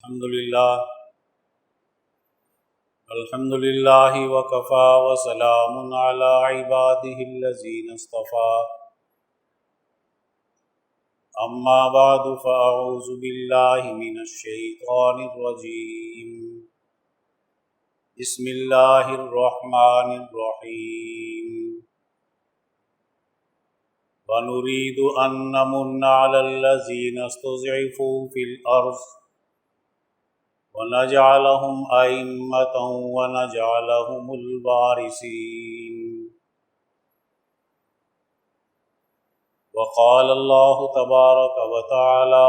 الحمد للہ وکفا وسلام علی عباده الذین اصطفى اما بعد فاعوذ باللہ من الشیطان الرجیم بسم اللہ الرحمن الرحیم ونريد أن نمن على الذين استضعفوا في الأرض ونجعلهم أئمة ونجعلهم الوارثين وقال الله تبارك وتعالى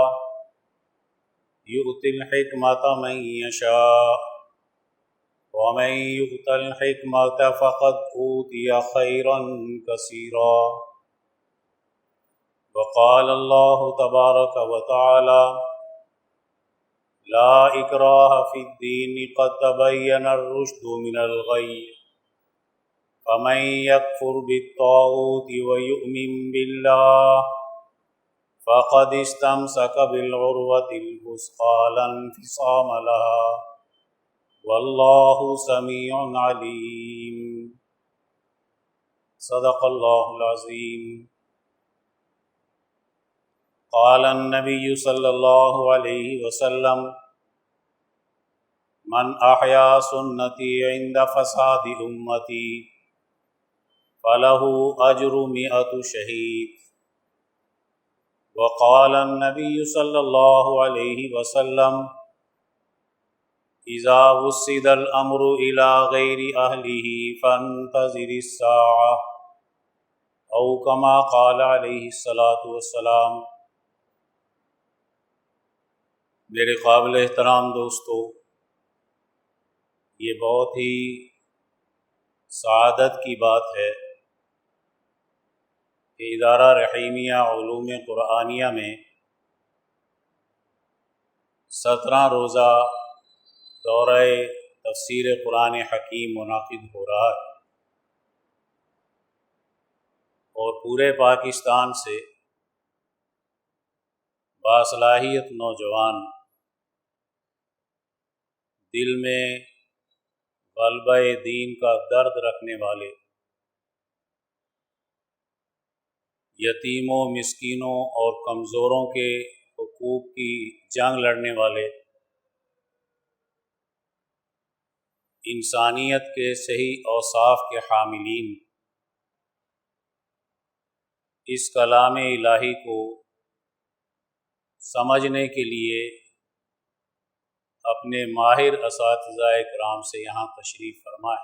يؤتي الحكمة من يشاء ومن يؤت الحكمة فقد أوتي خيرا كثيرا وقال الله تبارك وتعالى لا إكراه في الدين قد تبين الرشد من الغي فمن يكفر بالطاغوت ويؤمن بالله فقد استمسك بالعروة الوثقى لا انفصام لها والله سميع عليم صدق الله العظيم قال النبي صلى الله عليه وسلم من أحيا سنتي عند فساد أمتي فله أجر 100 شهيد وقال النبي صلى الله عليه وسلم إذا وسد الأمر إلى غير أهله فانتظر الساعة أو كما قال عليه الصلاة والسلام۔ میرے قابل احترام دوستو، یہ بہت ہی سعادت کی بات ہے کہ ادارہ رحیمیہ علوم قرآنیہ میں 17 روزہ دورہ تفسیر قرآن حکیم منعقد ہو رہا ہے اور پورے پاکستان سے باصلاحیت نوجوان دل میں غلبہ دین کا درد رکھنے والے، یتیموں، مسکینوں اور کمزوروں کے حقوق کی جنگ لڑنے والے، انسانیت کے صحیح اوصاف کے حاملین اس کلام الہی کو سمجھنے کے لیے اپنے ماہر اساتذہ کرام سے یہاں تشریف فرمائے۔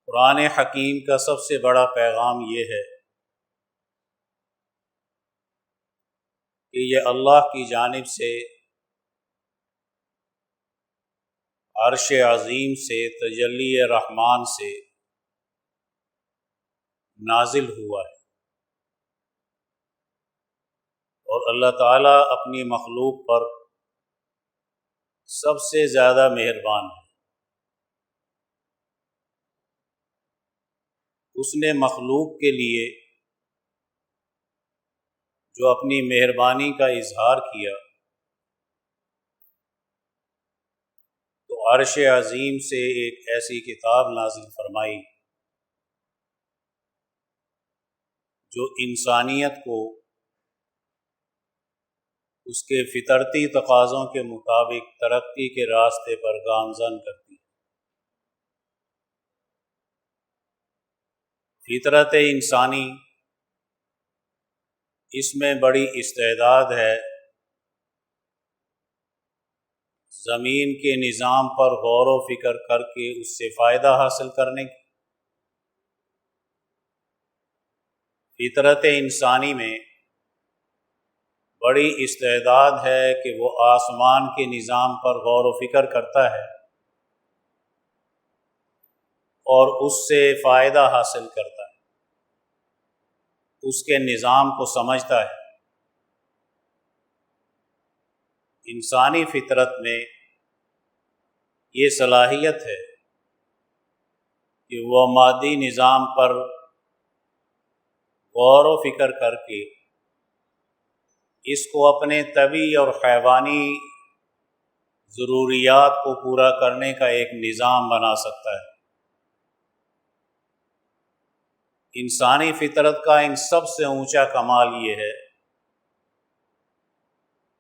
قرآن حکیم کا سب سے بڑا پیغام یہ ہے کہ یہ اللہ کی جانب سے عرش عظیم سے تجلی رحمان سے نازل ہوا ہے، اور اللہ تعالیٰ اپنی مخلوق پر سب سے زیادہ مہربان ہے۔ اس نے مخلوق کے لیے جو اپنی مہربانی کا اظہار کیا تو عرش عظیم سے ایک ایسی کتاب نازل فرمائی جو انسانیت کو اس کے فطرتی تقاضوں کے مطابق ترقی کے راستے پر گامزن کرتی ہے۔ فطرت انسانی، اس میں بڑی استعداد ہے زمین کے نظام پر غور و فکر کر کے اس سے فائدہ حاصل کرنے کی۔ فطرت انسانی میں بڑی استعداد ہے کہ وہ آسمان کے نظام پر غور و فکر کرتا ہے اور اس سے فائدہ حاصل کرتا ہے، اس کے نظام کو سمجھتا ہے۔ انسانی فطرت میں یہ صلاحیت ہے کہ وہ مادی نظام پر غور و فکر کر کے اس کو اپنے طبعی اور حیوانی ضروریات کو پورا کرنے کا ایک نظام بنا سکتا ہے۔ انسانی فطرت کا ان سب سے اونچا کمال یہ ہے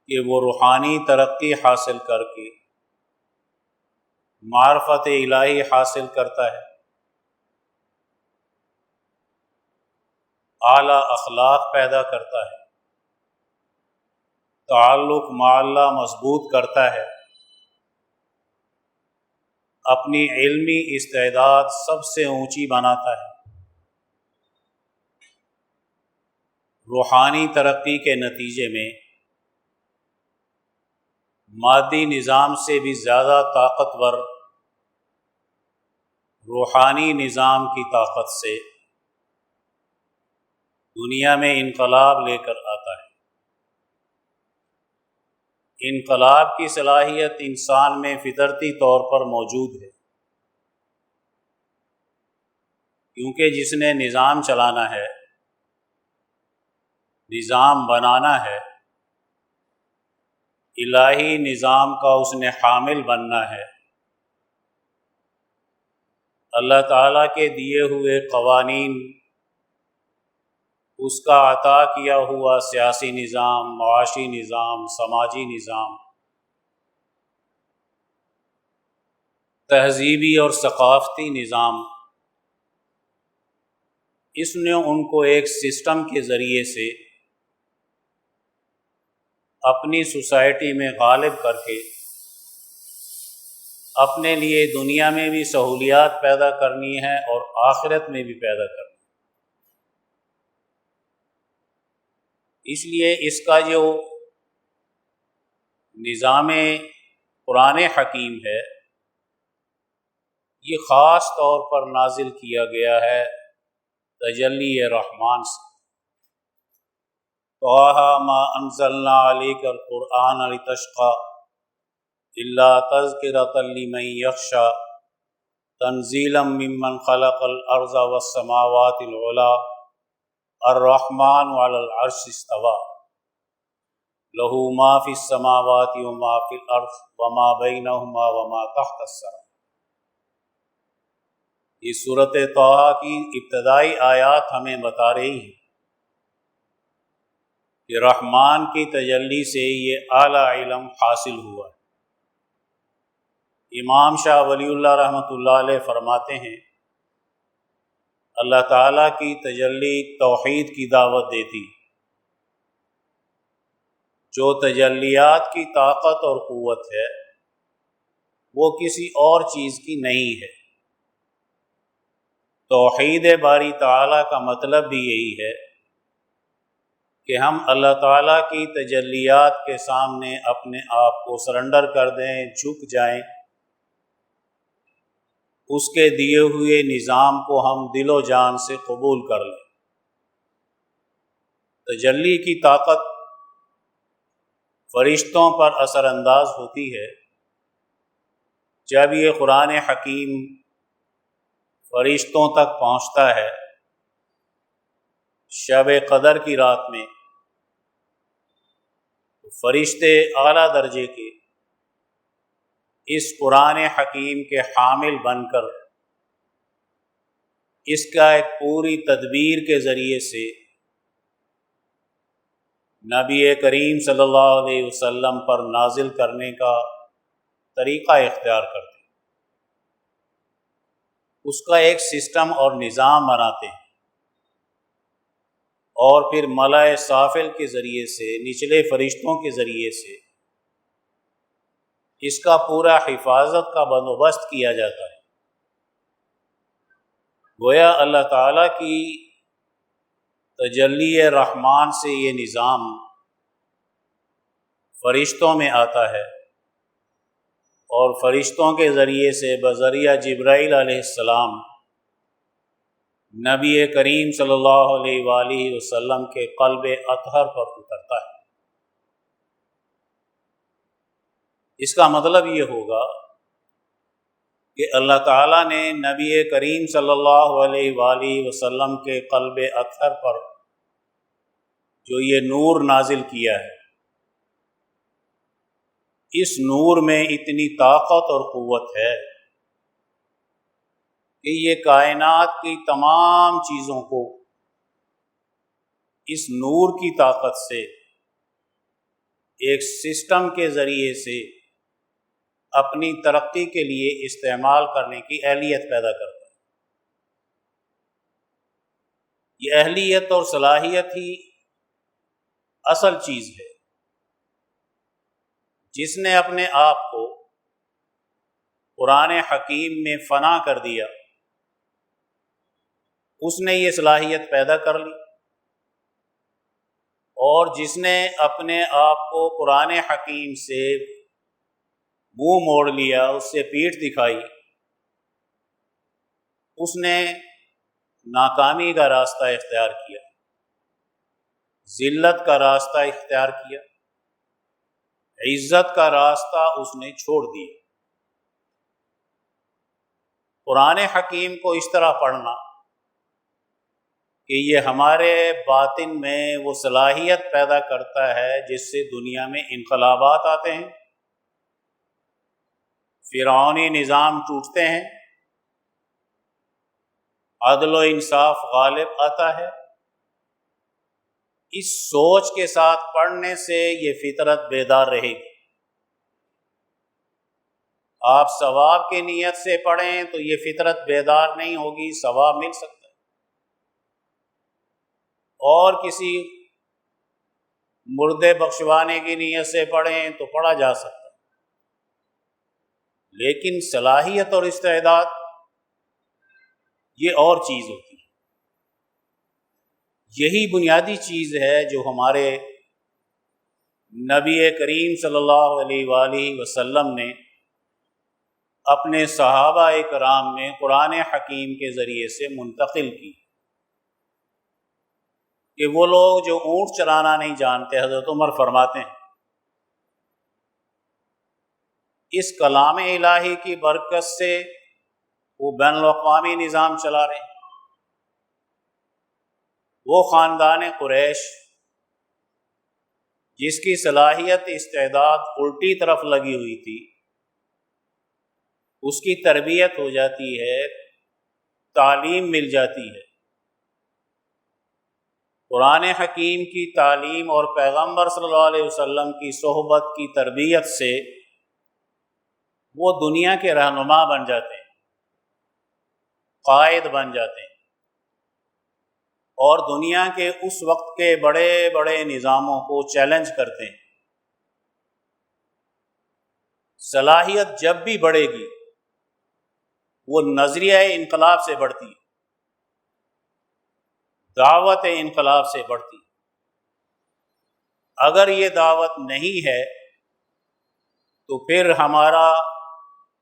کہ وہ روحانی ترقی حاصل کر کے معرفت الہی حاصل کرتا ہے، اعلیٰ اخلاق پیدا کرتا ہے، تعلق مع اللہ مضبوط کرتا ہے، اپنی علمی استعداد سب سے اونچی بناتا ہے۔ روحانی ترقی کے نتیجے میں مادی نظام سے بھی زیادہ طاقتور روحانی نظام کی طاقت سے دنیا میں انقلاب لے کر آتا ہے۔ انقلاب کی صلاحیت انسان میں فطرتی طور پر موجود ہے، کیونکہ جس نے نظام چلانا ہے، نظام بنانا ہے، الہی نظام کا اس نے حامل بننا ہے، اللہ تعالیٰ کے دیے ہوئے قوانین، اس کا عطا کیا ہوا سیاسی نظام، معاشی نظام، سماجی نظام، تہذیبی اور ثقافتی نظام، اس نے ان کو ایک سسٹم کے ذریعے سے اپنی سوسائٹی میں غالب کر کے اپنے لیے دنیا میں بھی سہولیات پیدا کرنی ہے اور آخرت میں بھی پیدا کرنی ہے۔ اس لیے اس کا جو نظام قرآن حکیم ہے، یہ خاص طور پر نازل کیا گیا ہے تجلی رحمان سے۔ طٰہٰ ما انزلنا علیک القرآن لتشقی الا تذکرۃ لمن یخشی تنزیلا ممن خلق الارض والسماوات العلی الرحمن علی العرش استوی لہ ما فی السماوات وما فی الارض وما بینہما وما تحت الثری۔ یہ سورۃ طٰہٰ کی ابتدائی آیات ہمیں بتا رہی ہیں کہ رحمان کی تجلی سے یہ اعلیٰ علم حاصل ہوا ہے۔ امام شاہ ولی اللہ رحمۃ اللہ علیہ فرماتے ہیں، اللہ تعالیٰ کی تجلی توحید کی دعوت دیتی، جو تجلیات کی طاقت اور قوت ہے وہ کسی اور چیز کی نہیں ہے۔ توحید باری تعالیٰ کا مطلب بھی یہی ہے کہ ہم اللہ تعالیٰ کی تجلیات کے سامنے اپنے آپ کو سرنڈر کر دیں، جھک جائیں، اس کے دیے ہوئے نظام کو ہم دل و جان سے قبول کر لیں۔ تجلی کی طاقت فرشتوں پر اثر انداز ہوتی ہے جب یہ قرآن حکیم فرشتوں تک پہنچتا ہے شب قدر کی رات میں، تو فرشتے اعلیٰ درجے کے اس قرآن حکیم کے حامل بن کر اس کا ایک پوری تدبیر کے ذریعے سے نبی کریم صلی اللہ علیہ وسلم پر نازل کرنے کا طریقہ اختیار کرتے ہیں، اس کا ایک سسٹم اور نظام بناتے ہیں، اور پھر ملائے سافل کے ذریعے سے، نچلے فرشتوں کے ذریعے سے اس کا پورا حفاظت کا بندوبست کیا جاتا ہے۔ گویا اللہ تعالیٰ کی تجلی رحمان سے یہ نظام فرشتوں میں آتا ہے، اور فرشتوں کے ذریعے سے بذریعہ جبرائیل علیہ السلام نبی کریم صلی اللہ علیہ وآلہ وسلم کے قلب اطہر پر اترتا ہے۔ اس کا مطلب یہ ہوگا کہ اللہ تعالیٰ نے نبی کریم صلی اللہ علیہ وآلہ وسلم کے قلب اطہر پر جو یہ نور نازل کیا ہے، اس نور میں اتنی طاقت اور قوت ہے کہ یہ کائنات کی تمام چیزوں کو اس نور کی طاقت سے ایک سسٹم کے ذریعے سے اپنی ترقی کے لیے استعمال کرنے کی اہلیت پیدا کرتا ہے۔ یہ اہلیت اور صلاحیت ہی اصل چیز ہے۔ جس نے اپنے آپ کو قرآن حکیم میں فنا کر دیا، اس نے یہ صلاحیت پیدا کر لی، اور جس نے اپنے آپ کو قرآن حکیم سے منہ موڑ لیا، اس سے پیٹھ دکھائی، اس نے ناکامی کا راستہ اختیار کیا، ذلت کا راستہ اختیار کیا، عزت کا راستہ اس نے چھوڑ دیا۔ قرآن حکیم کو اس طرح پڑھنا کہ یہ ہمارے باطن میں وہ صلاحیت پیدا کرتا ہے جس سے دنیا میں انقلابات آتے ہیں، فرعونی نظام ٹوٹتے ہیں، عدل و انصاف غالب آتا ہے۔ اس سوچ کے ساتھ پڑھنے سے یہ فطرت بیدار رہے گی۔ آپ ثواب کی نیت سے پڑھیں تو یہ فطرت بیدار نہیں ہوگی، ثواب مل سکتا ہے، اور کسی مردے بخشوانے کی نیت سے پڑھیں تو پڑھا جا سکتا ہے، لیکن صلاحیت اور استعداد یہ اور چیز ہوتی ہے۔ یہی بنیادی چیز ہے جو ہمارے نبی کریم صلی اللہ علیہ وآلہ وسلم نے اپنے صحابہ کرام میں قرآن حکیم کے ذریعے سے منتقل کی، کہ وہ لوگ جو اونٹ چلانا نہیں جانتے، حضرت عمر فرماتے ہیں اس کلام الہی کی برکت سے وہ بین الاقوامی نظام چلا رہے ہیں۔ وہ خاندان قریش جس کی صلاحیت استعداد الٹی طرف لگی ہوئی تھی، اس کی تربیت ہو جاتی ہے، تعلیم مل جاتی ہے، قرآن حکیم کی تعلیم اور پیغمبر صلی اللہ علیہ وسلم کی صحبت کی تربیت سے وہ دنیا کے رہنما بن جاتے ہیں، قائد بن جاتے ہیں، اور دنیا کے اس وقت کے بڑے بڑے نظاموں کو چیلنج کرتے ہیں۔ صلاحیت جب بھی بڑھے گی وہ نظریہ انقلاب سے بڑھتی ہے، دعوت انقلاب سے بڑھتی ہے۔ اگر یہ دعوت نہیں ہے تو پھر ہمارا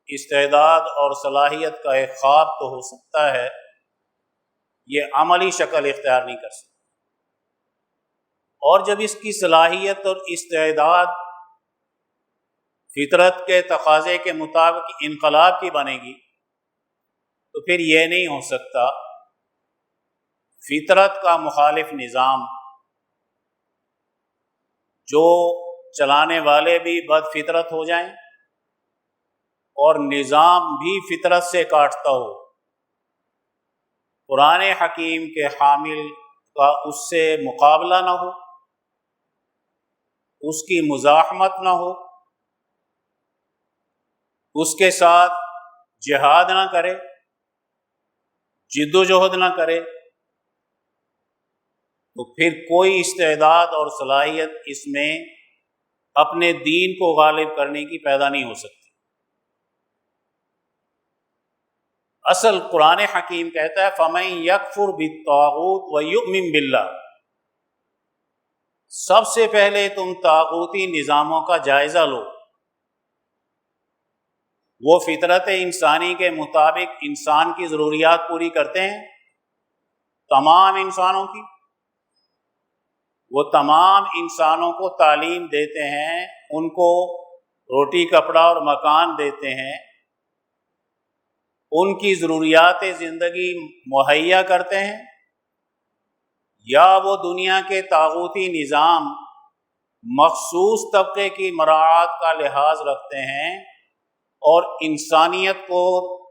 استعداد اور صلاحیت کا ایک خواب تو ہو سکتا ہے، یہ عملی شکل اختیار نہیں کر سکتا۔ اور جب اس کی صلاحیت اور استعداد فطرت کے تقاضے کے مطابق انقلاب کی بنے گی تو پھر یہ نہیں ہو سکتا فطرت کا مخالف نظام جو چلانے والے بھی بد فطرت ہو جائیں اور نظام بھی فطرت سے کاٹتا ہو، قرآن حکیم کے حامل کا اس سے مقابلہ نہ ہو، اس کی مزاحمت نہ ہو، اس کے ساتھ جہاد نہ کرے، جد و جہد نہ کرے، تو پھر کوئی استعداد اور صلاحیت اس میں اپنے دین کو غالب کرنے کی پیدا نہیں ہو سکتی۔ اصل قرآن حکیم کہتا ہے فَمَن يَكْفُرْ بِالطَّاغُوتِ وَيُؤْمِن بِاللَّهِ، سب سے پہلے تم طاغوتی نظاموں کا جائزہ لو۔ وہ فطرت انسانی کے مطابق انسان کی ضروریات پوری کرتے ہیں، تمام انسانوں کی۔ وہ تمام انسانوں کو تعلیم دیتے ہیں، ان کو روٹی کپڑا اور مکان دیتے ہیں، ان کی ضروریات زندگی مہیا کرتے ہیں۔ یا وہ دنیا کے طاغوتی نظام مخصوص طبقے کی مراعات کا لحاظ رکھتے ہیں اور انسانیت کو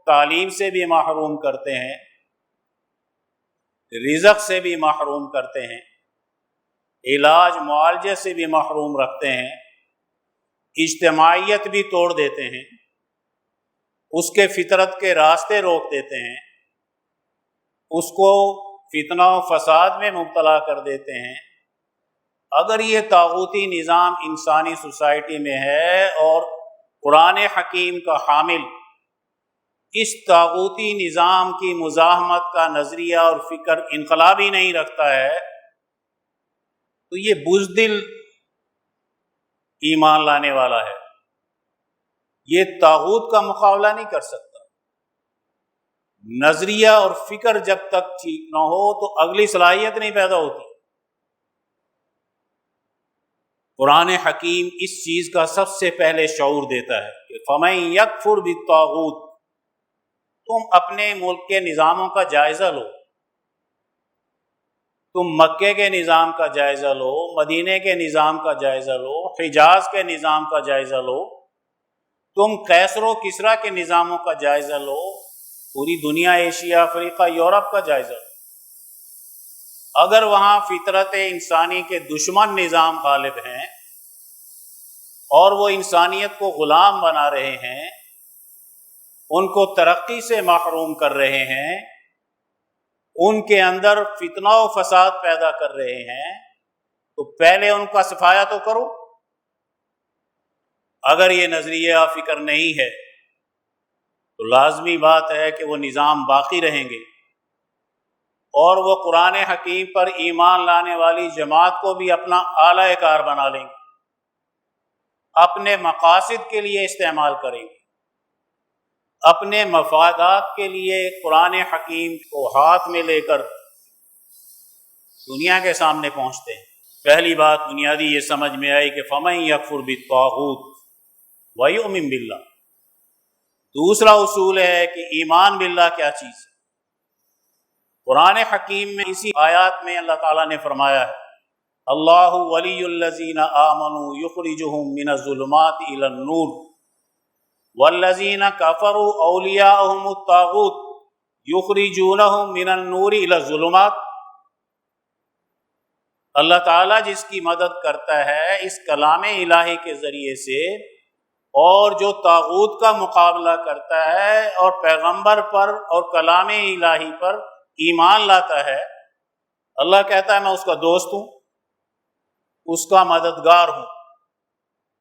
تعلیم سے بھی محروم کرتے ہیں، رزق سے بھی محروم کرتے ہیں، علاج معالجے سے بھی محروم رکھتے ہیں، اجتماعیت بھی توڑ دیتے ہیں، اس کے فطرت کے راستے روک دیتے ہیں، اس کو فتنہ و فساد میں مبتلا کر دیتے ہیں۔ اگر یہ طاغوتی نظام انسانی سوسائٹی میں ہے اور قرآن حکیم کا حامل اس طاغوتی نظام کی مزاحمت کا نظریہ اور فکر انقلابی نہیں رکھتا ہے، تو یہ بزدل ایمان لانے والا ہے، یہ طاغوت کا مقابلہ نہیں کر سکتا۔ نظریہ اور فکر جب تک ٹھیک نہ ہو تو اگلی صلاحیت نہیں پیدا ہوتی۔ قرآن حکیم اس چیز کا سب سے پہلے شعور دیتا ہے کہ فَمَن يَكْفُرْ بِالطَّاغُوتِ، تم اپنے ملک کے نظاموں کا جائزہ لو، تم مکے کے نظام کا جائزہ لو، مدینے کے نظام کا جائزہ لو، حجاز کے نظام کا جائزہ لو، تم قیصر و کسریٰ کے نظاموں کا جائزہ لو، پوری دنیا، ایشیا، افریقہ، یورپ کا جائزہ لو۔ اگر وہاں فطرت انسانی کے دشمن نظام غالب ہیں اور وہ انسانیت کو غلام بنا رہے ہیں، ان کو ترقی سے محروم کر رہے ہیں، ان کے اندر فتنہ و فساد پیدا کر رہے ہیں، تو پہلے ان کا صفایا تو کرو۔ اگر یہ نظریہ فکر نہیں ہے تو لازمی بات ہے کہ وہ نظام باقی رہیں گے اور وہ قرآن حکیم پر ایمان لانے والی جماعت کو بھی اپنا اعلی کار بنا لیں گے، اپنے مقاصد کے لیے استعمال کریں گے، اپنے مفادات کے لیے قرآن حکیم کو ہاتھ میں لے کر دنیا کے سامنے پہنچتے ہیں۔ پہلی بات بنیادی یہ سمجھ میں آئی کہ فَمَن يَكْفُرْ بِالطَّاغُوتِ وَيُؤْمِن بِاللَّهِ۔ دوسرا اصول ہے کہ ایمان باللہ کیا چیز ہے۔ قرآن حکیم میں اسی آیات میں اللہ تعالیٰ نے فرمایا ہے اللہ ولی الذین آمنوا یخرجہم من الظلمات الی النور والذین کفروا اولیاءہم الطاغوت یخرجونہم من النور الی الظلمات۔ اللہ تعالیٰ جس کی مدد کرتا ہے اس کلام الہی کے ذریعے سے، اور جو طاغوت کا مقابلہ کرتا ہے اور پیغمبر پر اور کلام الہی پر ایمان لاتا ہے، اللہ کہتا ہے میں اس کا دوست ہوں، اس کا مددگار ہوں۔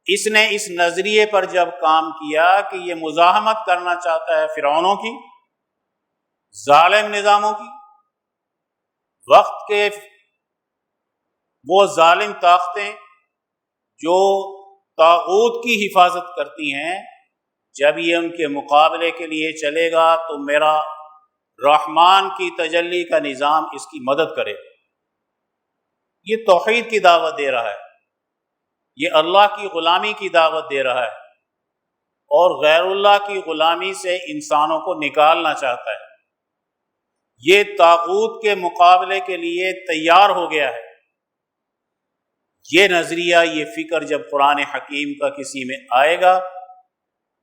اس نے اس نظریے پر جب کام کیا کہ یہ مزاحمت کرنا چاہتا ہے فرعونوں کی، ظالم نظاموں کی، وقت کے وہ ظالم طاقتیں جو طاغوت کی حفاظت کرتی ہیں، جب یہ ان کے مقابلے کے لیے چلے گا تو میرا رحمان کی تجلی کا نظام اس کی مدد کرے گا۔ یہ توحید کی دعوت دے رہا ہے، یہ اللہ کی غلامی کی دعوت دے رہا ہے اور غیر اللہ کی غلامی سے انسانوں کو نکالنا چاہتا ہے۔ یہ طاغوت کے مقابلے کے لیے تیار ہو گیا ہے۔ یہ نظریہ، یہ فکر جب قرآن حکیم کا کسی میں آئے گا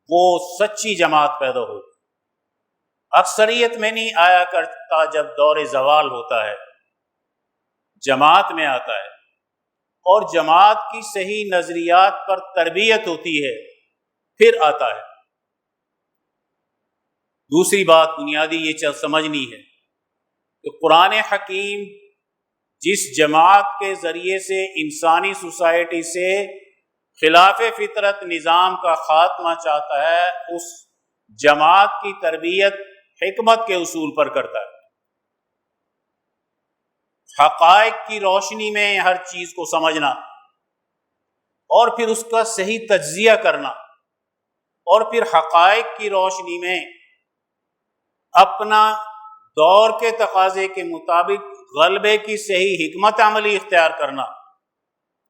وہ سچی جماعت پیدا ہوگی۔ اکثریت میں نہیں آیا کرتا، جب دور زوال ہوتا ہے جماعت میں آتا ہے، اور جماعت کی صحیح نظریات پر تربیت ہوتی ہے پھر آتا ہے۔ دوسری بات بنیادی یہ سمجھنی ہے کہ قرآن حکیم جس جماعت کے ذریعے سے انسانی سوسائٹی سے خلاف فطرت نظام کا خاتمہ چاہتا ہے، اس جماعت کی تربیت حکمت کے اصول پر کرتا ہے، حقائق کی روشنی میں ہر چیز کو سمجھنا اور پھر اس کا صحیح تجزیہ کرنا، اور پھر حقائق کی روشنی میں اپنا دور کے تقاضے کے مطابق غلبے کی صحیح حکمت عملی اختیار کرنا،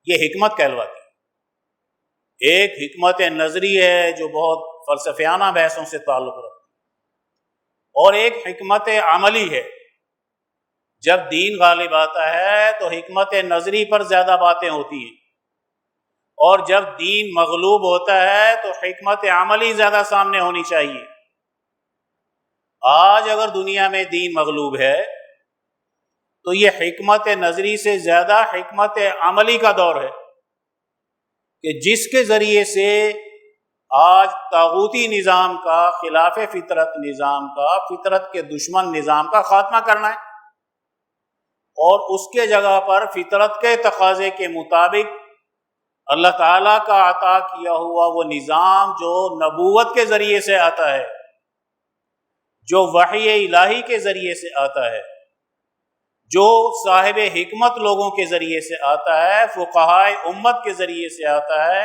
یہ حکمت کہلواتی ہے۔ ایک حکمت نظری ہے جو بہت فلسفیانہ بحثوں سے تعلق رکھتی ہے، اور ایک حکمت عملی ہے جب دین غالب آتا ہے تو حکمت نظری پر زیادہ باتیں ہوتی ہیں، اور جب دین مغلوب ہوتا ہے تو حکمت عملی زیادہ سامنے ہونی چاہیے۔ آج اگر دنیا میں دین مغلوب ہے تو یہ حکمت نظری سے زیادہ حکمت عملی کا دور ہے، کہ جس کے ذریعے سے آج طاغوتی نظام کا، خلاف فطرت نظام کا، فطرت کے دشمن نظام کا خاتمہ کرنا ہے، اور اس کے جگہ پر فطرت کے تقاضے کے مطابق اللہ تعالیٰ کا عطا کیا ہوا وہ نظام جو نبوت کے ذریعے سے آتا ہے، جو وحی الہی کے ذریعے سے آتا ہے، جو صاحب حکمت لوگوں کے ذریعے سے آتا ہے، فقہائے امت کے ذریعے سے آتا ہے،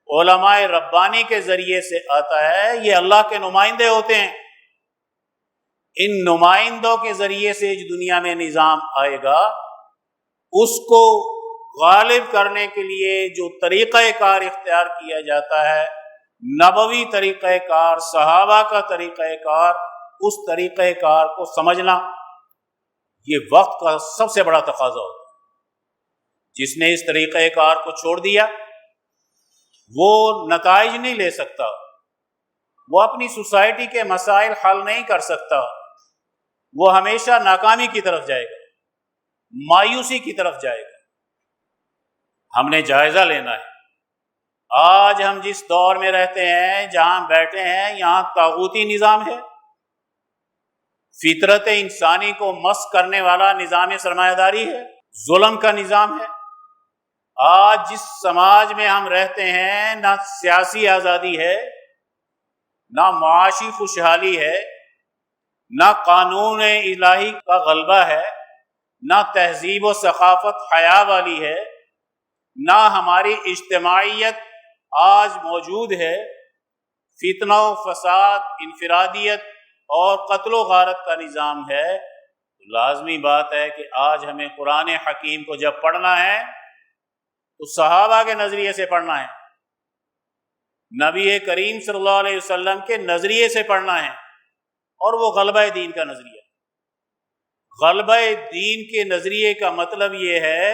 علماء ربانی کے ذریعے سے آتا ہے، یہ اللہ کے نمائندے ہوتے ہیں۔ ان نمائندوں کے ذریعے سے جو دنیا میں نظام آئے گا، اس کو غالب کرنے کے لیے جو طریقہ کار اختیار کیا جاتا ہے، نبوی طریقہ کار، صحابہ کا طریقہ کار، اس طریقہ کار کو سمجھنا یہ وقت کا سب سے بڑا تقاضا ہوتا ہے۔ جس نے اس طریقہ کار کو چھوڑ دیا وہ نتائج نہیں لے سکتا، وہ اپنی سوسائٹی کے مسائل حل نہیں کر سکتا، وہ ہمیشہ ناکامی کی طرف جائے گا، مایوسی کی طرف جائے گا۔ ہم نے جائزہ لینا ہے۔ آج ہم جس دور میں رہتے ہیں، جہاں بیٹھے ہیں، یہاں طاغوتی نظام ہے، فطرت انسانی کو مسخ کرنے والا نظام سرمایہ داری ہے، ظلم کا نظام ہے۔ آج جس سماج میں ہم رہتے ہیں، نہ سیاسی آزادی ہے، نہ معاشی خوشحالی ہے، نہ قانون الہی کا غلبہ ہے، نہ تہذیب و ثقافت حیا والی ہے، نہ ہماری اجتماعیت آج موجود ہے۔ فتنہ و فساد، انفرادیت اور قتل و غارت کا نظام ہے۔ لازمی بات ہے کہ آج ہمیں قرآن حکیم کو جب پڑھنا ہے تو صحابہ کے نظریے سے پڑھنا ہے، نبی کریم صلی اللہ علیہ وسلم کے نظریے سے پڑھنا ہے، اور وہ غلبہ دین کا نظریہ۔ غلبہ دین کے نظریے کا مطلب یہ ہے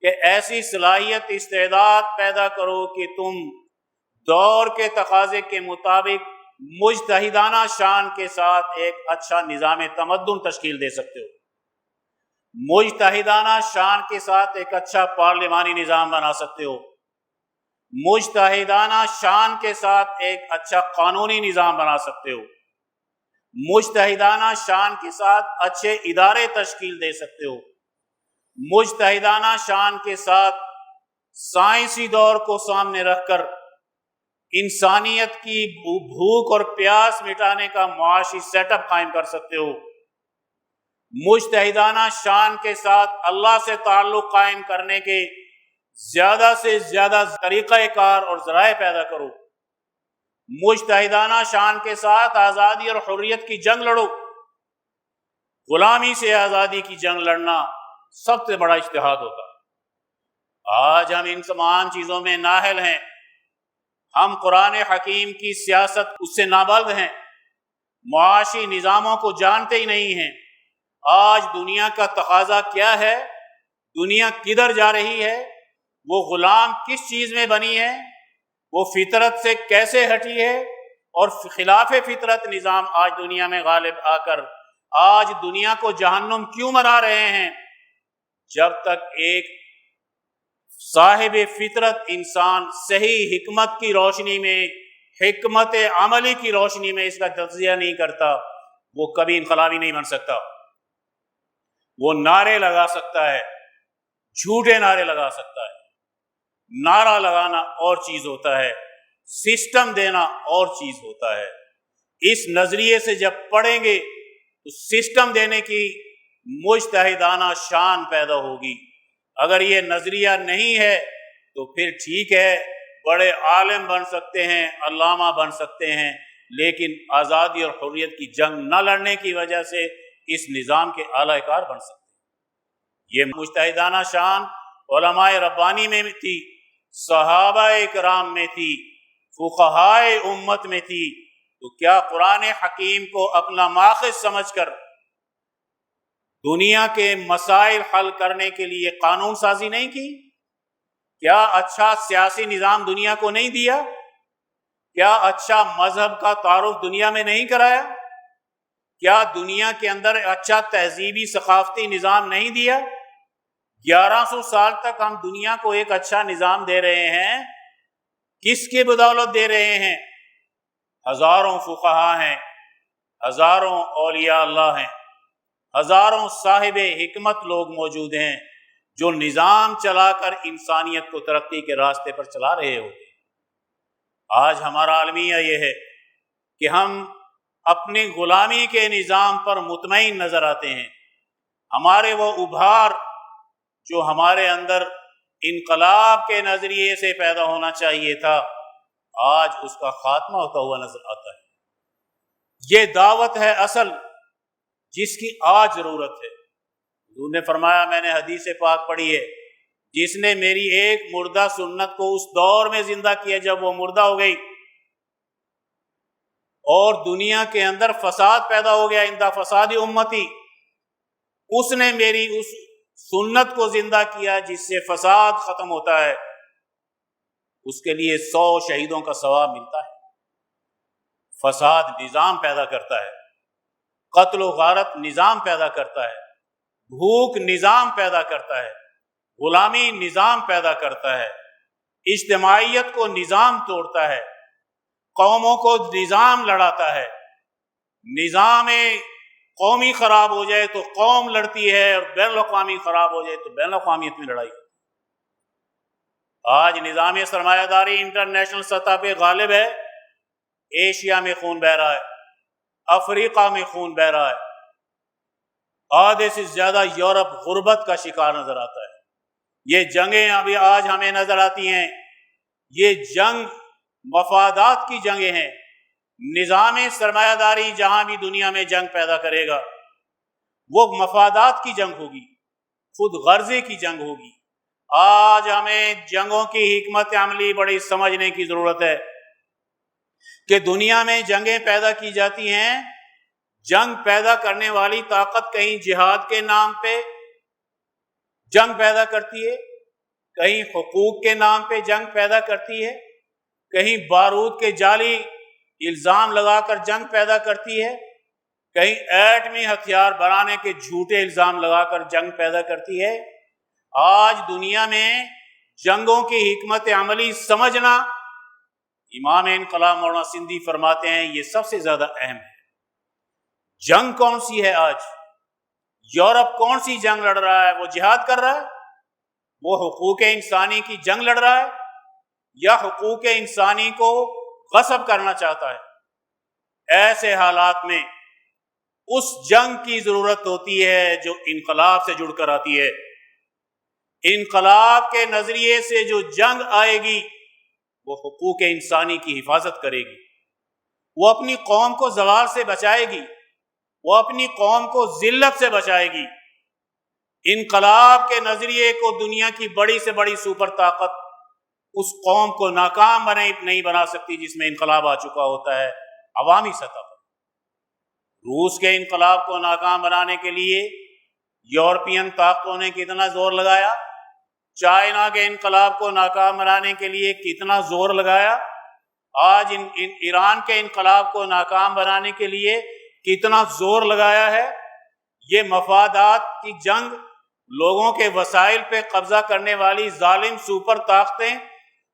کہ ایسی صلاحیت، استعداد پیدا کرو کہ تم دور کے تقاضے کے مطابق مجتہدانہ شان کے ساتھ ایک اچھا نظام تمدن تشکیل دے سکتے ہو، مجتہدانہ شان کے ساتھ ایک اچھا پارلیمانی نظام بنا سکتے ہو، مجتہدانہ شان کے ساتھ ایک اچھا قانونی نظام بنا سکتے ہو، مجتہدانہ شان کے ساتھ اچھے ادارے تشکیل دے سکتے ہو، مجتہدانہ شان کے ساتھ سائنسی دور کو سامنے رکھ کر انسانیت کی بھوک اور پیاس مٹانے کا معاشی سیٹ اپ قائم کر سکتے ہو، مجتہدانہ شان کے ساتھ اللہ سے تعلق قائم کرنے کے زیادہ سے زیادہ طریقہ کار اور ذرائع پیدا کرو، مجتہدانہ شان کے ساتھ آزادی اور حریت کی جنگ لڑو۔ غلامی سے آزادی کی جنگ لڑنا سب سے بڑا اجتہاد ہوتا ہے۔ آج ہم ان تمام چیزوں میں نااہل ہیں، ہم قرآن حکیم کی سیاست اس سے نابلد ہیں، معاشی نظاموں کو جانتے ہی نہیں ہیں۔ آج دنیا کا تقاضا کیا ہے، دنیا کدھر جا رہی ہے، وہ غلام کس چیز میں بنی ہے، وہ فطرت سے کیسے ہٹی ہے، اور خلاف فطرت نظام آج دنیا میں غالب آ کر آج دنیا کو جہنم کیوں بنا رہے ہیں۔ جب تک ایک صاحب فطرت انسان صحیح حکمت کی روشنی میں، حکمت عملی کی روشنی میں اس کا تجزیہ نہیں کرتا، وہ کبھی انقلابی نہیں بن سکتا۔ وہ نعرے لگا سکتا ہے، جھوٹے نعرے لگا سکتا ہے، نعرہ لگانا اور چیز ہوتا ہے، سسٹم دینا اور چیز ہوتا ہے۔ اس نظریے سے جب پڑھیں گے تو سسٹم دینے کی مجتہدانہ شان پیدا ہوگی۔ اگر یہ نظریہ نہیں ہے تو پھر ٹھیک ہے، بڑے عالم بن سکتے ہیں، علامہ بن سکتے ہیں، لیکن آزادی اور حریت کی جنگ نہ لڑنے کی وجہ سے اس نظام کے اعلی کار بن سکتے ہیں۔ یہ مجتہدانہ شان علماء ربانی میں تھی، صحابہ کرام میں تھی، فقہائے امت میں تھی، تو کیا قرآن حکیم کو اپنا ماخذ سمجھ کر دنیا کے مسائل حل کرنے کے لیے قانون سازی نہیں کی؟ کیا اچھا سیاسی نظام دنیا کو نہیں دیا؟ کیا اچھا مذہب کا تعارف دنیا میں نہیں کرایا؟ کیا دنیا کے اندر اچھا تہذیبی ثقافتی نظام نہیں دیا؟ 1100 سال تک ہم دنیا کو ایک اچھا نظام دے رہے ہیں، کس کی بدولت دے رہے ہیں؟ ہزاروں فقہا ہیں، ہزاروں اولیاء اللہ ہیں، ہزاروں صاحب حکمت لوگ موجود ہیں جو نظام چلا کر انسانیت کو ترقی کے راستے پر چلا رہے ہوتے ہیں۔ آج ہمارا المیہ یہ ہے کہ ہم اپنی غلامی کے نظام پر مطمئن نظر آتے ہیں۔ ہمارے وہ ابھار جو ہمارے اندر انقلاب کے نظریے سے پیدا ہونا چاہیے تھا، آج اس کا خاتمہ ہوتا ہوا نظر آتا ہے۔ یہ دعوت ہے اصل جس کی آج ضرورت ہے۔ حضور نے فرمایا، میں نے حدیث پاک پڑھی ہے، جس نے میری ایک مردہ سنت کو اس دور میں زندہ کیا جب وہ مردہ ہو گئی اور دنیا کے اندر فساد پیدا ہو گیا، اندہ فساد امتی، اس نے میری اس سنت کو زندہ کیا جس سے فساد ختم ہوتا ہے، اس کے لیے 100 شہیدوں کا ثواب ملتا ہے۔ فساد نظام پیدا کرتا ہے، قتل و غارت نظام پیدا کرتا ہے، بھوک نظام پیدا کرتا ہے، غلامی نظام پیدا کرتا ہے، اجتماعیت کو نظام توڑتا ہے، قوموں کو نظام لڑاتا ہے۔ نظام قومی خراب ہو جائے تو قوم لڑتی ہے، اور بین الاقوامی خراب ہو جائے تو بین الاقوامیت میں لڑائی۔ آج نظام سرمایہ داری انٹرنیشنل سطح پہ غالب ہے، ایشیا میں خون بہہ رہا ہے، افریقہ میں خون بہہ رہا ہے، آدھے سے زیادہ یورپ غربت کا شکار نظر آتا ہے۔ یہ جنگیں ابھی آج ہمیں نظر آتی ہیں، یہ جنگ مفادات کی جنگیں ہیں۔ نظام سرمایہ داری جہاں بھی دنیا میں جنگ پیدا کرے گا وہ مفادات کی جنگ ہوگی، خود غرضی کی جنگ ہوگی۔ آج ہمیں جنگوں کی حکمت عملی بڑی سمجھنے کی ضرورت ہے کہ دنیا میں جنگیں پیدا کی جاتی ہیں، جنگ پیدا کرنے والی طاقت کہیں جہاد کے نام پہ جنگ پیدا کرتی ہے، کہیں حقوق کے نام پہ جنگ پیدا کرتی ہے، کہیں بارود کے جعلی الزام لگا کر جنگ پیدا کرتی ہے، کہیں ایٹمی ہتھیار بنانے کے جھوٹے الزام لگا کر جنگ پیدا کرتی ہے۔ آج دنیا میں جنگوں کی حکمت عملی سمجھنا، امام انقلاب مولانا سندھی فرماتے ہیں، یہ سب سے زیادہ اہم ہے۔ جنگ کون سی ہے آج؟ یورپ کون سی جنگ لڑ رہا ہے؟ وہ جہاد کر رہا ہے؟ وہ حقوق انسانی کی جنگ لڑ رہا ہے یا حقوق انسانی کو غصب کرنا چاہتا ہے؟ ایسے حالات میں اس جنگ کی ضرورت ہوتی ہے جو انقلاب سے جڑ کر آتی ہے۔ انقلاب کے نظریے سے جو جنگ آئے گی وہ حقوق انسانی کی حفاظت کرے گی، وہ اپنی قوم کو زوال سے بچائے گی، وہ اپنی قوم کو ذلت سے بچائے گی۔ انقلاب کے نظریے کو دنیا کی بڑی سے بڑی سپر طاقت اس قوم کو ناکام نہیں بنا سکتی جس میں انقلاب آ چکا ہوتا ہے عوامی سطح پر۔ روس کے انقلاب کو ناکام بنانے کے لیے یورپین طاقتوں نے کتنا زور لگایا، چائنا کے انقلاب کو ناکام بنانے کے لیے کتنا زور لگایا، آج ایران کے انقلاب کو ناکام بنانے کے لیے کتنا زور لگایا ہے۔ یہ مفادات کی جنگ، لوگوں کے وسائل پہ قبضہ کرنے والی ظالم سپر طاقتیں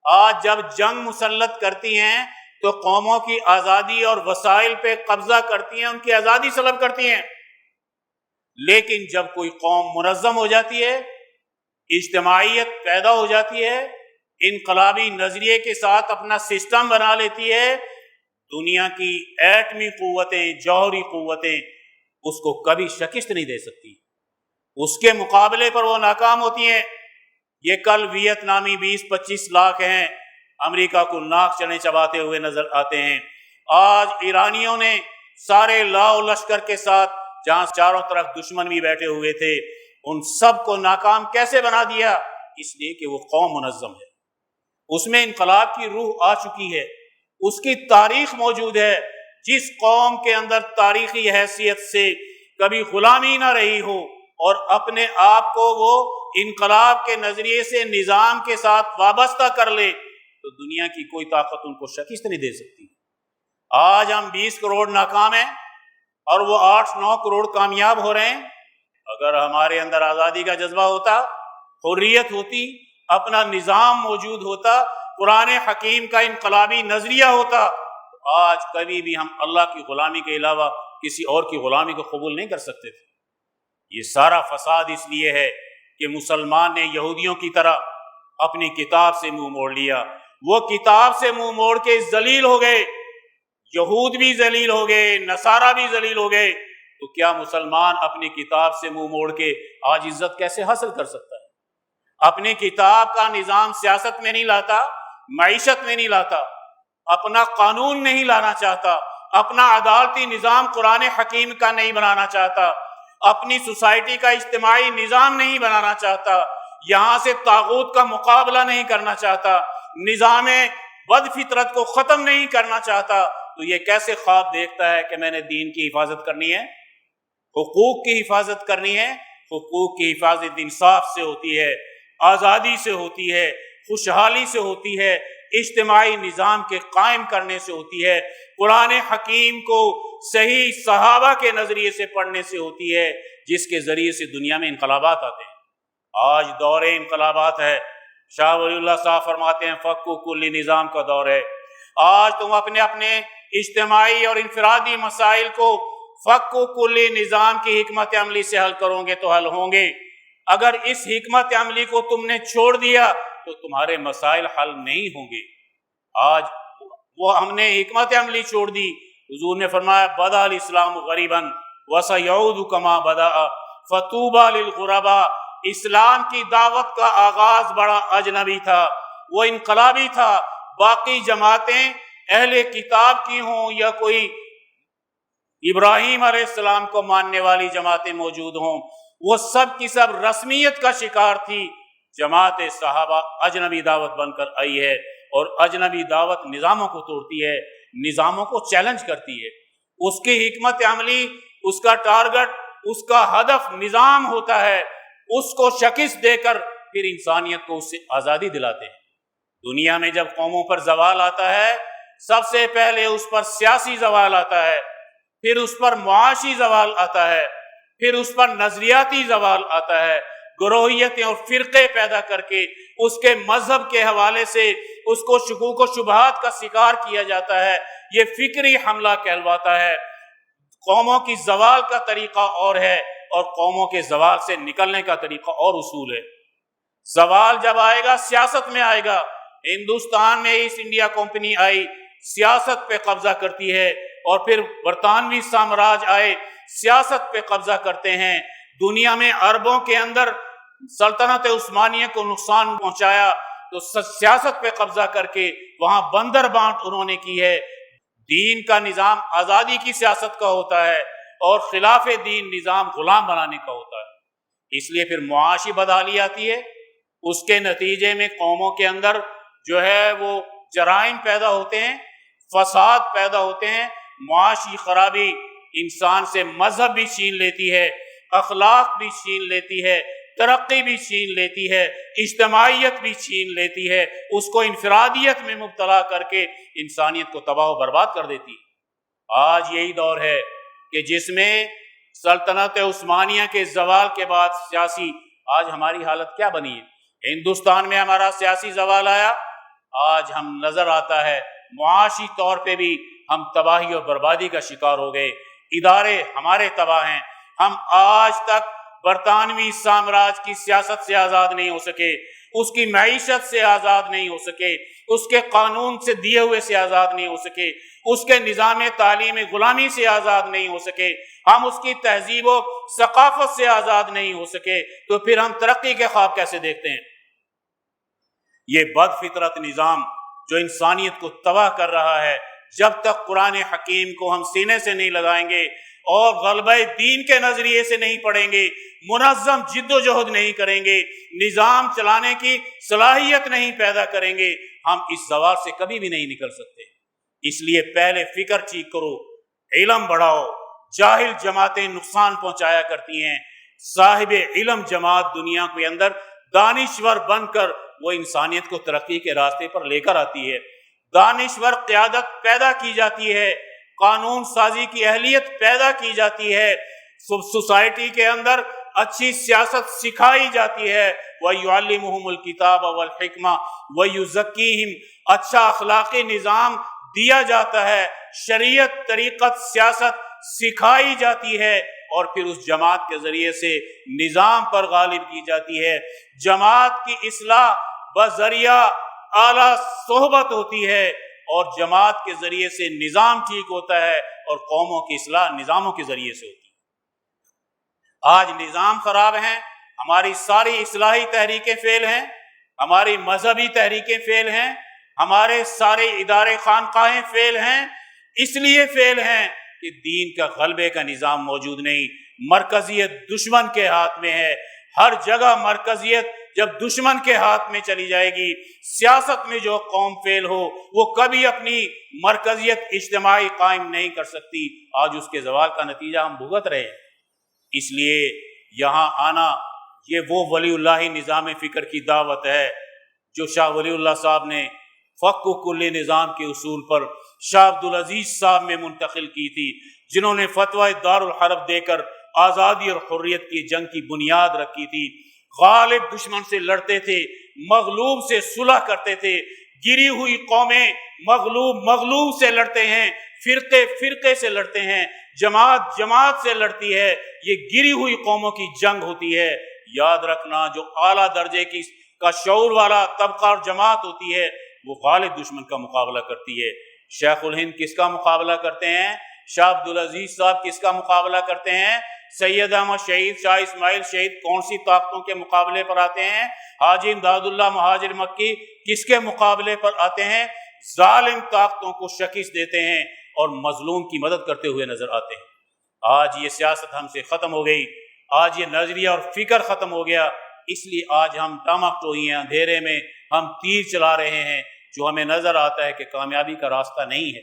آج جب جنگ مسلط کرتی ہیں تو قوموں کی آزادی اور وسائل پہ قبضہ کرتی ہیں، ان کی آزادی سلب کرتی ہیں۔ لیکن جب کوئی قوم منظم ہو جاتی ہے، اجتماعیت پیدا ہو جاتی ہے، انقلابی نظریے کے ساتھ اپنا سسٹم بنا لیتی ہے، دنیا کی ایٹمی قوتیں، جوہری قوتیں اس کو کبھی شکست نہیں دے سکتی، اس کے مقابلے پر وہ ناکام ہوتی ہیں۔ یہ کل ویتنامی 20-25 لاکھ ہیں، امریکہ کو ناک چنے چباتے ہوئے نظر آتے ہیں۔ آج ایرانیوں نے سارے لاؤ لشکر کے ساتھ، جہاں چاروں طرف دشمن بھی بیٹھے ہوئے تھے، ان سب کو ناکام کیسے بنا دیا؟ اس لیے کہ وہ قوم منظم ہے، اس میں انقلاب کی روح آ چکی ہے، اس کی تاریخ موجود ہے۔ جس قوم کے اندر تاریخی حیثیت سے کبھی غلامی نہ رہی ہو، اور اپنے آپ کو وہ انقلاب کے نظریے سے نظام کے ساتھ وابستہ کر لے تو دنیا کی کوئی طاقت ان کو شکست نہیں دے سکتی۔ آج ہم 20 کروڑ ناکام ہیں اور وہ 8-9 کروڑ کامیاب ہو رہے ہیں۔ اگر ہمارے اندر آزادی کا جذبہ ہوتا، حریت ہوتی، اپنا نظام موجود ہوتا، قرآن حکیم کا انقلابی نظریہ ہوتا، تو آج کبھی بھی ہم اللہ کی غلامی کے علاوہ کسی اور کی غلامی کو قبول نہیں کر سکتے تھے۔ یہ سارا فساد اس لیے ہے کہ مسلمان نے یہودیوں کی طرح اپنی کتاب سے منہ موڑ لیا۔ وہ کتاب سے منہ موڑ کے ذلیل ہو گئے، یہود بھی ذلیل ہو گئے، نصارہ بھی ذلیل ہو گئے، تو کیا مسلمان اپنی کتاب سے منہ موڑ کے آج عزت کیسے حاصل کر سکتا ہے؟ اپنی کتاب کا نظام سیاست میں نہیں لاتا، معیشت میں نہیں لاتا، اپنا قانون نہیں لانا چاہتا، اپنا عدالتی نظام قرآن حکیم کا نہیں بنانا چاہتا، اپنی سوسائٹی کا اجتماعی نظام نہیں بنانا چاہتا، یہاں سے طاغوت کا مقابلہ نہیں کرنا چاہتا، نظام بد فطرت کو ختم نہیں کرنا چاہتا، تو یہ کیسے خواب دیکھتا ہے کہ میں نے دین کی حفاظت کرنی ہے، حقوق کی حفاظت کرنی ہے؟ حقوق کی حفاظت انصاف سے ہوتی ہے، آزادی سے ہوتی ہے، خوشحالی سے ہوتی ہے، اجتماعی نظام کے قائم کرنے سے ہوتی ہے، قرآن حکیم کو صحیح صحابہ کے نظریے سے پڑھنے سے ہوتی ہے، جس کے ذریعے سے دنیا میں انقلابات آتے ہیں۔ آج دور انقلابات ہے۔ شاہ ولی اللہ صاحب فرماتے ہیں فقو کلی نظام کا دور ہے۔ آج تم اپنے اجتماعی اور انفرادی مسائل کو فقو کلی نظام کی حکمت عملی سے حل کرو گے تو حل ہوں گے۔ اگر اس حکمت عملی کو تم نے چھوڑ دیا تو تمہارے مسائل حل نہیں ہوں گے۔ آج وہ ہم نے حکمت عملی چھوڑ دی۔ حضور نے فرمایا بدا الاسلام غریبا وسیعود کما بدا فطوبى للغرباء۔ اسلام کی دعوت کا آغاز بڑا اجنبی تھا، وہ انقلابی تھا۔ باقی جماعتیں اہل کتاب کی ہوں یا کوئی ابراہیم علیہ السلام کو ماننے والی جماعتیں موجود ہوں، وہ سب کی سب رسمیت کا شکار تھی۔ جماعت صحابہ اجنبی دعوت بن کر آئی ہے، اور اجنبی دعوت نظاموں کو توڑتی ہے، نظاموں کو چیلنج کرتی ہے۔ اس کی حکمت عملی، اس کا ٹارگٹ، اس کا ہدف نظام ہوتا ہے۔ اس کو شکست دے کر پھر انسانیت کو اس سے آزادی دلاتے ہیں۔ دنیا میں جب قوموں پر زوال آتا ہے، سب سے پہلے اس پر سیاسی زوال آتا ہے، پھر اس پر معاشی زوال آتا ہے، پھر اس پر نظریاتی زوال آتا ہے۔ گروہیتیں اور فرقے پیدا کر کے اس کے مذہب کے حوالے سے اس کو شکوک و شبہات کا شکار کیا جاتا ہے۔ یہ فکری حملہ کہلواتا ہے۔ قوموں کی زوال کا طریقہ اور ہے، اور قوموں کے زوال سے نکلنے کا طریقہ اور اصول ہے۔ زوال جب آئے گا سیاست میں آئے گا۔ ہندوستان میں ایسٹ انڈیا کمپنی آئی، سیاست پہ قبضہ کرتی ہے، اور پھر برطانوی سامراج آئے، سیاست پہ قبضہ کرتے ہیں۔ دنیا میں عربوں کے اندر سلطنت عثمانیہ کو نقصان پہنچایا، تو سیاست پہ قبضہ کر کے وہاں بندر بانٹ انہوں نے کی ہے۔ دین کا نظام آزادی کی سیاست کا ہوتا ہے، اور خلاف دین نظام غلام بنانے کا ہوتا ہے۔ اس لیے پھر معاشی بدحالی آتی ہے۔ اس کے نتیجے میں قوموں کے اندر جو ہے وہ جرائم پیدا ہوتے ہیں، فساد پیدا ہوتے ہیں، معاشی خرابی انسان سے مذہب بھی چھین لیتی ہے، اخلاق بھی چھین لیتی ہے، ترقی بھی چھین لیتی ہے، اجتماعیت بھی چھین لیتی ہے، اس کو انفرادیت میں مبتلا کر کے انسانیت کو تباہ و برباد کر دیتی ہے۔ آج یہی دور ہے کہ جس میں سلطنت عثمانیہ کے زوال کے بعد سیاسی، آج ہماری حالت کیا بنی ہے؟ ہندوستان میں ہمارا سیاسی زوال آیا، آج ہم نظر آتا ہے معاشی طور پہ بھی ہم تباہی اور بربادی کا شکار ہو گئے۔ ادارے ہمارے تباہ ہیں۔ ہم آج تک برطانوی سامراج کی سیاست سے آزاد نہیں ہو سکے، اس کی معیشت سے آزاد نہیں ہو سکے، اس کے قانون سے دیے ہوئے سے آزاد نہیں ہو سکے، اس کے نظام تعلیم غلامی سے آزاد نہیں ہو سکے، ہم اس کی تہذیب و ثقافت سے آزاد نہیں ہو سکے، تو پھر ہم ترقی کے خواب کیسے دیکھتے ہیں؟ یہ بد فطرت نظام جو انسانیت کو تباہ کر رہا ہے، جب تک قرآن حکیم کو ہم سینے سے نہیں لگائیں گے اور غلبہ دین کے نظریے سے نہیں پڑھیں گے، منظم جد و جہد نہیں کریں گے، نظام چلانے کی صلاحیت نہیں پیدا کریں گے، ہم اس زوال سے کبھی بھی نہیں نکل سکتے۔ اس لیے پہلے فکر ٹھیک کرو، علم بڑھاؤ۔ جاہل جماعتیں نقصان پہنچایا کرتی ہیں، صاحب علم جماعت دنیا کے اندر دانشور بن کر وہ انسانیت کو ترقی کے راستے پر لے کر آتی ہے، دانشور قیادت پیدا کی جاتی ہے، قانون سازی کی اہلیت پیدا کی جاتی ہے، سوسائٹی کے اندر اچھی سیاست سکھائی جاتی ہے، وَيُعَلِّمُهُمُ الْكِتَابَ وَالْحِكْمَةَ وَيُزَكِّيهِمْ، اچھا اخلاقی نظام دیا جاتا ہے، شریعت طریقت سیاست سکھائی جاتی ہے، اور پھر اس جماعت کے ذریعے سے نظام پر غالب کی جاتی ہے۔ جماعت کی اصلاح بذریعہ اعلیٰ صحبت ہوتی ہے، اور جماعت کے ذریعے سے نظام ٹھیک ہوتا ہے، اور قوموں کی اصلاح نظاموں کے ذریعے سے ہوتی ہے۔ آج نظام خراب ہیں، ہماری ساری اصلاحی تحریکیں فیل ہیں، ہماری مذہبی تحریکیں فیل ہیں، ہمارے سارے ادارے خانقاہیں فیل ہیں۔ اس لیے فیل ہیں کہ دین کا غلبے کا نظام موجود نہیں، مرکزیت دشمن کے ہاتھ میں ہے۔ ہر جگہ مرکزیت جب دشمن کے ہاتھ میں چلی جائے گی، سیاست میں جو قوم فیل ہو وہ کبھی اپنی مرکزیت اجتماعی قائم نہیں کر سکتی۔ آج اس کے زوال کا نتیجہ ہم بھگت رہے ہیں۔ اس لیے یہاں آنا یہ وہ ولی اللہ نظام فکر کی دعوت ہے جو شاہ ولی اللہ صاحب نے فق و کل نظام کے اصول پر شاہ عبدالعزیز صاحب میں منتقل کی تھی، جنہوں نے فتویٰ دار الحرب دے کر آزادی اور حریت کی جنگ کی بنیاد رکھی تھی۔ غالب دشمن سے لڑتے تھے، مغلوب سے صلح کرتے تھے۔ گری ہوئی قومیں مغلوب سے لڑتے ہیں، فرقے سے لڑتے ہیں، جماعت سے لڑتی ہے۔ یہ گری ہوئی قوموں کی جنگ ہوتی ہے۔ یاد رکھنا، جو اعلیٰ درجے کا شعور والا طبقہ اور جماعت ہوتی ہے وہ غالب دشمن کا مقابلہ کرتی ہے۔ شیخ الہند کس کا مقابلہ کرتے ہیں؟ شاہ عبدالعزیز صاحب کس کا مقابلہ کرتے ہیں؟ سید احمد شہید، شاہ اسماعیل شہید کون سی طاقتوں کے مقابلے پر آتے ہیں؟ حاجی امداد اللہ مہاجر مکی کس کے مقابلے پر آتے ہیں؟ ظالم طاقتوں کو شکست دیتے ہیں اور مظلوم کی مدد کرتے ہوئے نظر آتے ہیں۔ آج یہ سیاست ہم سے ختم ہو گئی، آج یہ نظریہ اور فکر ختم ہو گیا، اس لیے آج ہم ٹامک ٹوئی ہیں، اندھیرے میں ہم تیر چلا رہے ہیں جو ہمیں نظر آتا ہے کہ کامیابی کا راستہ نہیں ہے۔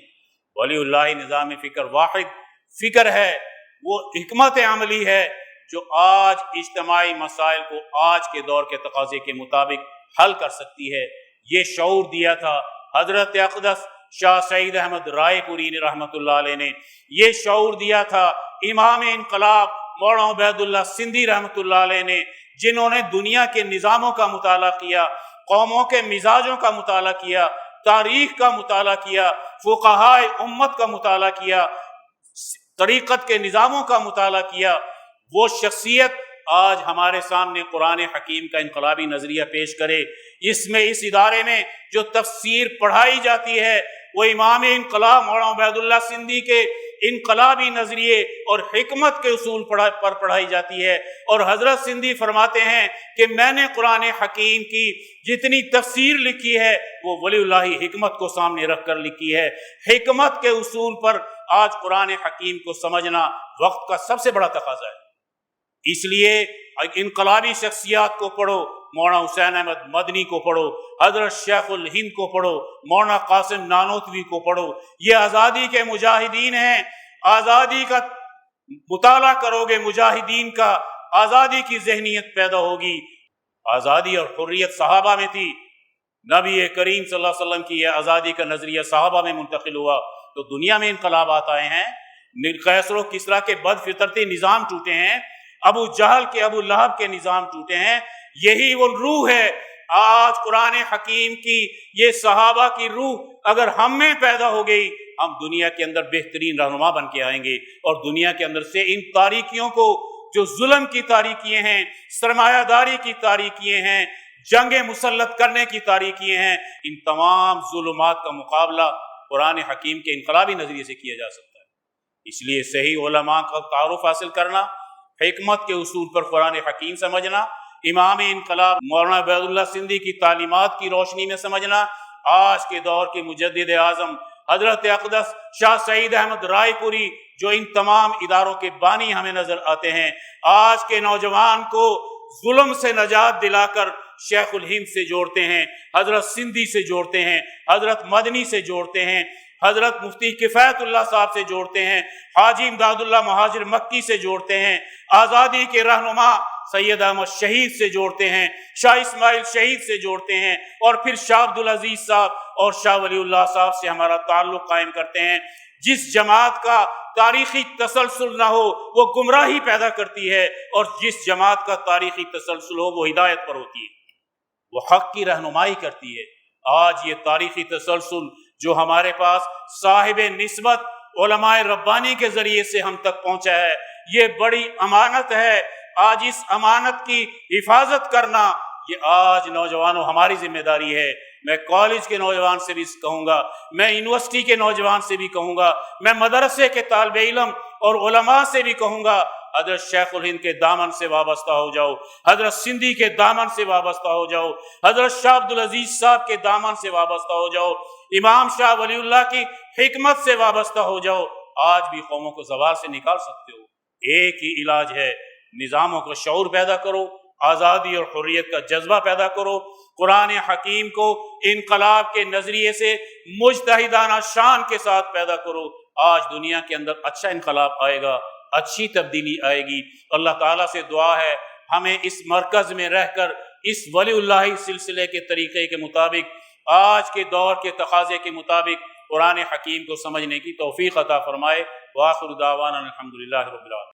ولی اللہ نظام فکر واحد فکر ہے، وہ حکمت عملی ہے جو آج اجتماعی مسائل کو آج کے دور کے تقاضے کے مطابق حل کر سکتی ہے۔ یہ شعور دیا تھا حضرت اقدس شاہ سعید احمد رائے پوری رحمۃ اللہ علیہ نے، یہ شعور دیا تھا امام انقلاب مولانا عبید اللہ سندھی رحمۃ اللہ علیہ نے، جنہوں نے دنیا کے نظاموں کا مطالعہ کیا، قوموں کے مزاجوں کا مطالعہ کیا، تاریخ کا مطالعہ کیا، فقہائے امت کا مطالعہ کیا، طریقت کے نظاموں کا مطالعہ کیا۔ وہ شخصیت آج ہمارے سامنے قرآن حکیم کا انقلابی نظریہ پیش کرے۔ اس ادارے میں جو تفسیر پڑھائی جاتی ہے وہ امام انقلاب مولانا عبید اللہ سندھی کے انقلابی نظریے اور حکمت کے اصول پر پڑھائی جاتی ہے، اور حضرت سندھی فرماتے ہیں کہ میں نے قرآن حکیم کی جتنی تفسیر لکھی ہے وہ ولی اللہ حکمت کو سامنے رکھ کر لکھی ہے۔ حکمت کے اصول پر آج قرآن حکیم کو سمجھنا وقت کا سب سے بڑا تقاضا ہے۔ اس لیے انقلابی شخصیات کو پڑھو، مولانا حسین احمد مدنی کو پڑھو، حضرت شیخ الہند کو پڑھو، مولانا قاسم نانوتوی کو پڑھو۔ یہ آزادی کے مجاہدین ہیں، آزادی کا مطالعہ کرو گے مجاہدین کا، آزادی کی ذہنیت پیدا ہوگی۔ آزادی اور حریت صحابہ میں تھی، نبی کریم صلی اللہ علیہ وسلم کی یہ آزادی کا نظریہ صحابہ میں منتقل ہوا تو دنیا میں انقلابات آئے ہیں، قیصر و کسریٰ کے بد فطرتی نظام ٹوٹے ہیں، ابو جہل کے ابو لہب کے نظام ٹوٹے ہیں۔ یہی وہ روح ہے آج قرآن حکیم کی، یہ صحابہ کی روح اگر ہم میں پیدا ہو گئی، ہم دنیا کے اندر بہترین رہنما بن کے آئیں گے، اور دنیا کے اندر سے ان تاریکیوں کو، جو ظلم کی تاریکیاں ہیں، سرمایہ داری کی تاریکیاں ہیں، جنگ مسلط کرنے کی تاریکیاں ہیں، ان تمام ظلمات کا مقابلہ قرآن حکیم کے انقلابی نظریے سے کیا جا سکتا ہے۔ اس لیے صحیح علماء کا تعارف حاصل کرنا، حکمت کے اصول پر قرآن حکیم سمجھنا، امام انقلاب مولانا عبید اللہ سندھی کی تعلیمات کی روشنی میں سمجھنا، آج کے دور کے مجدد اعظم حضرت اقدس شاہ سعید احمد رائے پوری جو ان تمام اداروں کے بانی ہمیں نظر آتے ہیں، آج کے نوجوان کو ظلم سے نجات دلا کر شیخ الہند سے جوڑتے ہیں، حضرت سندھی سے جوڑتے ہیں، حضرت مدنی سے جوڑتے ہیں۔ حضرت مفتی کفایت اللہ صاحب سے جوڑتے ہیں، حاجی امداد اللہ مہاجر مکی سے جوڑتے ہیں، آزادی کے رہنما سید احمد شہید سے جوڑتے ہیں، شاہ اسماعیل شہید سے جوڑتے ہیں، اور پھر شاہ عبدالعزیز صاحب اور شاہ ولی اللہ صاحب سے ہمارا تعلق قائم کرتے ہیں۔ جس جماعت کا تاریخی تسلسل نہ ہو وہ گمراہی پیدا کرتی ہے، اور جس جماعت کا تاریخی تسلسل ہو وہ ہدایت پر ہوتی ہے، وہ حق کی رہنمائی کرتی ہے۔ آج یہ تاریخی تسلسل جو ہمارے پاس صاحب نسبت علماء ربانی کے ذریعے سے ہم تک پہنچا ہے، یہ بڑی امانت ہے۔ آج اس امانت کی حفاظت کرنا یہ آج نوجوانوں ہماری ذمہ داری ہے۔ میں کالج کے نوجوان سے بھی کہوں گا، میں یونیورسٹی کے نوجوان سے بھی کہوں گا، میں مدرسے کے طالب علم اور علماء سے بھی کہوں گا، حضرت شیخ الہند کے دامن سے وابستہ ہو جاؤ، حضرت سندھی کے دامن سے وابستہ ہو جاؤ، حضرت شاہ عبدالعزیز صاحب کے دامن سے وابستہ ہو جاؤ، امام شاہ ولی اللہ کی حکمت سے وابستہ ہو جاؤ۔ آج بھی قوموں کو زوال سے نکال سکتے ہو۔ ایک ہی علاج ہے، نظاموں کا شعور پیدا کرو، آزادی اور حریت کا جذبہ پیدا کرو، قرآن حکیم کو انقلاب کے نظریے سے مجتہدانہ شان کے ساتھ پیدا کرو۔ آج دنیا کے اندر اچھا انقلاب آئے گا، اچھی تبدیلی آئے گی۔ اللہ تعالیٰ سے دعا ہے ہمیں اس مرکز میں رہ کر اس ولی اللہ سلسلے کے طریقے کے مطابق، آج کے دور کے تقاضے کے مطابق قرآن حکیم کو سمجھنے کی توفیق عطا فرمائے۔ وآخر دعوانا الحمدللہ رب العالمین۔